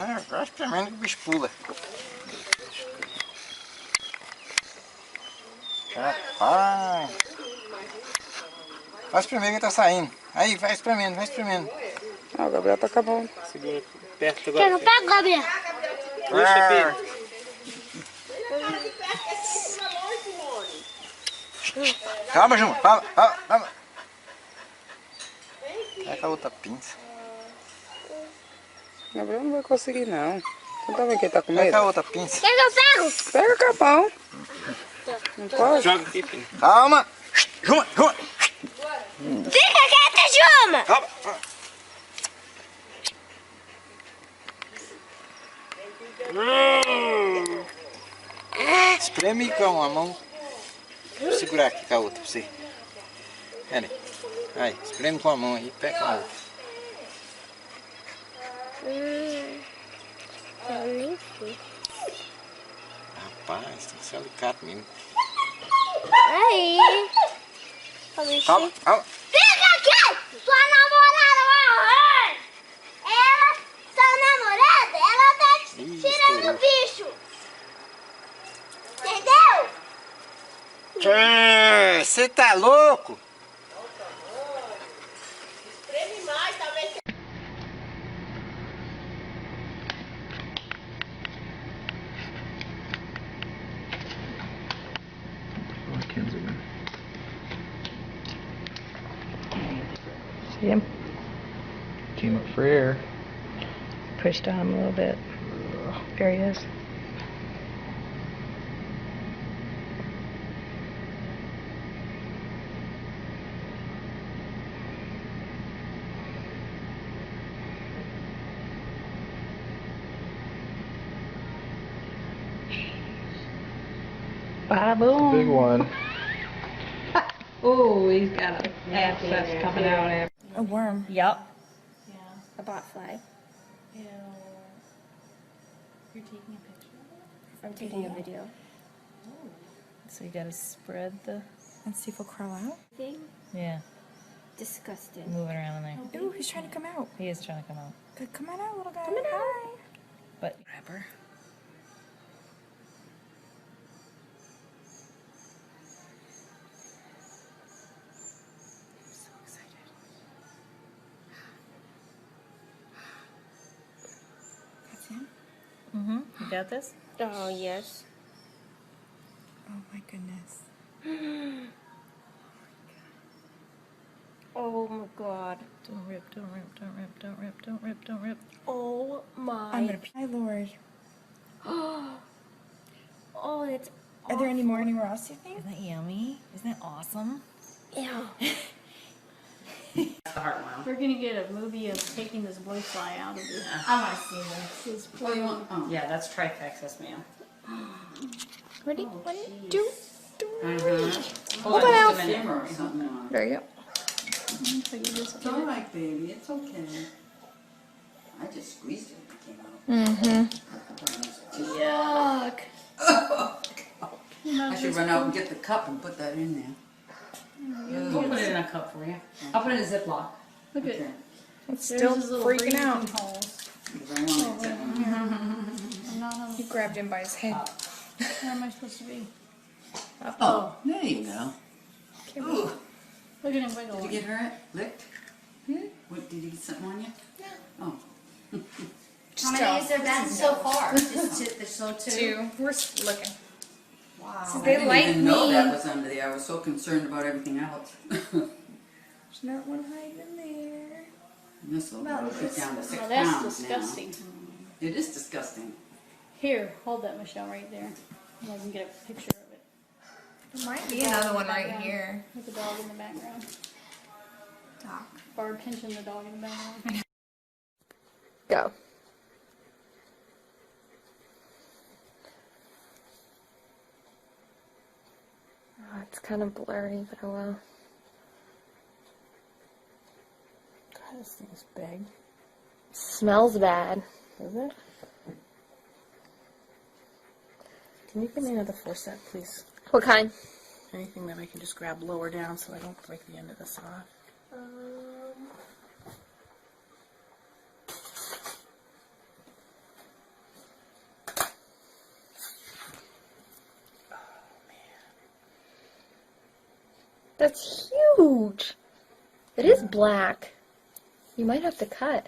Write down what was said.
Agora experimenta que o bicho pula. Rapaz. Vai espremer que tá saindo. Aí, vai espremendo, vai espremendo. Ah, o Gabriel tá acabando. Segura perto agora. Eu não pego, Gabriel. Puxa, filho. Calma, Juma. Calma, calma, calma. Vai com a outra pinça. O Gabriel não vai conseguir, não. Você tá vendo que ele tá com Vai medo? com a outra pinça. Quer que eu pego? Pega o capão. Não pode? Joga aqui, filho. Calma. Juma, Juma. Fica quieta, Juma. Calma. Espreme com a mão. Vou segurar aqui com a outra pra você. Pera aí. Aí, espreme com a mão aí, pega com a outra. Eu nem sei. Rapaz, tem que ser alicate mesmo. Aí. Calma, calma. Fica quieto! Sua namorada vai morrer! Ela, sua namorada, ela tá tirando o bicho! Entendeu? Você tá louco? Espreme mais, talvez. See him? Came up for air. Pushed on him a little bit. There he is. Bada boom. Big one. Oh, he's got a abscess coming out after. A worm. Yup. Yeah. A botfly. Ew. You're taking a picture of it? I'm taking a video. So you gotta spread the. And see if he'll crawl out. Thing? Yeah. Disgusting. Moving around in there. Ooh, he's trying to come out. He is trying to come out. Good, come on out, little guy. Come on out. Hi. But. Grab her. I'm so excited. That's him? Mm-hmm. You got this? Oh, yes. Oh my goodness. Oh my god. Don't rip, don't rip, don't rip, don't rip, don't rip, don't rip. Oh my. I'm gonna pee. My lord. Oh, that's. Are there any more anywhere else, you think? Isn't that yummy? Isn't that awesome? Ew. The heart one. We're gonna get a movie of taking this Botfly out of this. I want to see this. This Yeah, that's trifexus, man. Ready? Oh, 1, jeez. 2, 3. Hold on just a minute. There you go. It's all right, baby. It's okay. I just squeezed it and it came out. Yuck. I should run out and get the cup and put that in there. We'll put it in a cup for you. I'll put it in a Ziploc. Look at Okay. It's there's still his little freaking breathing out. holes. Because I want it to. I'm not on. He grabbed him by his head. Where am I supposed to be? Oh, there you go. Okay, Ooh. Look at him wiggle. Did you get hurt? Licked? What, did you get something on you? Oh. How many has there been so far? Just two, there's so two. 2. We're looking. Wow. So I they didn't like even know me. that was under there. I was so concerned about everything else. There's not one hiding in there. This will Well, get down to 6 Oh, that's pounds disgusting. now. It is disgusting. Here, hold that, Michelle, right there. I can get a picture of it. There might be another one right here. With the dog in the background. Doc. Or pinching the dog in the background. Go. Oh, it's kind of blurry, but oh well. God, this thing's big. Smells bad. Is it? Can you give me another forceps, please? What kind? Anything that I can just grab lower down so I don't break the end of this off. That's huge. It is black. You might have to cut.